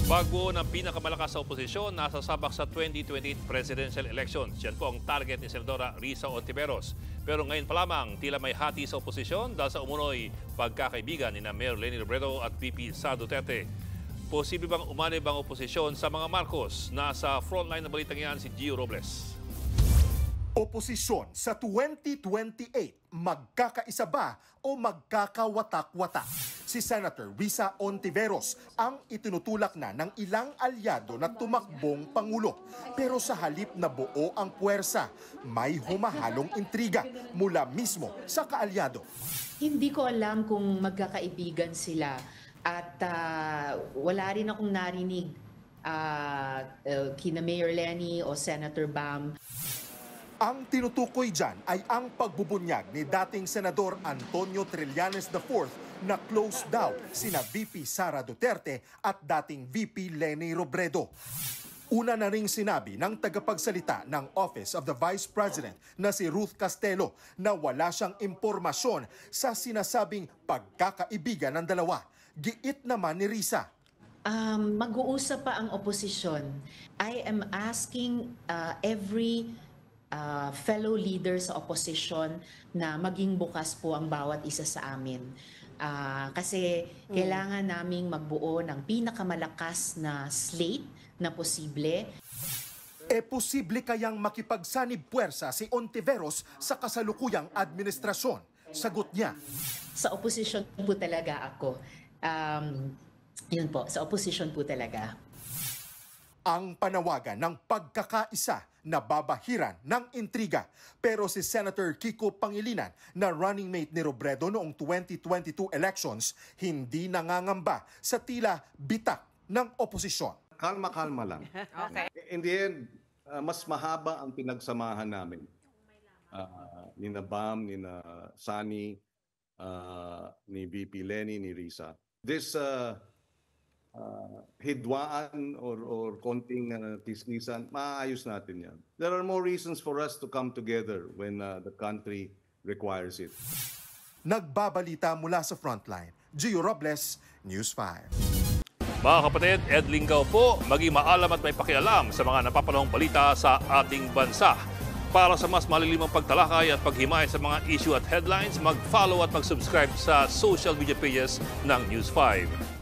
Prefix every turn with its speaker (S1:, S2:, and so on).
S1: Bagbo ng pinakamalakas sa oposisyon, nasasabak sa 2028 presidential elections. Yan po ang target ni Senadora Risa Hontiveros. Pero ngayon pa lamang, tila may hati sa oposisyon dahil sa umunoy pagkakaibigan ni Mayor Leni Robredo at VP Sara Duterte. Posible bang umanib ang oposisyon sa mga Marcos? Nasa frontline ng balitang yan si Gio Robles.
S2: Oposisyon sa 2028, magkakaisa ba o magkakawatak-watak? Si Senator Risa Hontiveros ang itinutulak na ng ilang alyado na tumakbong Pangulo. Pero sa halip na buo ang puwersa, may humahalong intriga mula mismo sa kaalyado.
S3: Hindi ko alam kung magkakaibigan sila at wala rin akong narinig kina Mayor Leni o Senator Bam.
S2: Ang tinutukoy dyan ay ang pagbubunyag ni dating Senador Antonio Trillanes IV na close daw sina VP Sara Duterte at dating VP Leni Robredo. Una na ring sinabi ng tagapagsalita ng Office of the Vice President na si Ruth Castelo na wala siyang impormasyon sa sinasabing pagkakaibigan ng dalawa. Giit naman ni Risa.
S3: Mag-uusap pa ang oposisyon. I am asking every fellow leaders sa opposition na maging bukas po ang bawat isa sa amin. Kasi kailangan naming magbuo ng pinakamalakas na slate na posible.
S2: Posible kayang makipagsanib puwersa si Hontiveros sa kasalukuyang administrasyon? Sagot niya.
S3: Sa opposition po talaga ako. Yun po, sa opposition po talaga.
S2: Ang panawagan ng pagkakaisa na babahiran ng intriga. Pero si Senator Kiko Pangilinan na running mate ni Robredo noong 2022 elections, hindi nangangamba sa tila bitak ng oposisyon.
S4: Kalma-kalma lang.
S5: Okay.
S4: In the end, mas mahaba ang pinagsamahan namin. Nina Bam, nina Sani, ni VP Leni, ni Risa. This hidwaan or konting tisnisan, maayos natin yan. There are more reasons for us to come together when the country requires it.
S2: Nagbabalita mula sa frontline. Gio Robles, News 5.
S1: Mga kapatid, Ed Lingaw po, maging maalam at may pakialam sa mga napapanahong balita sa ating bansa. Para sa mas malilimang pagtalakay at paghimay sa mga issue at headlines, mag-follow at mag-subscribe sa social media pages ng News 5.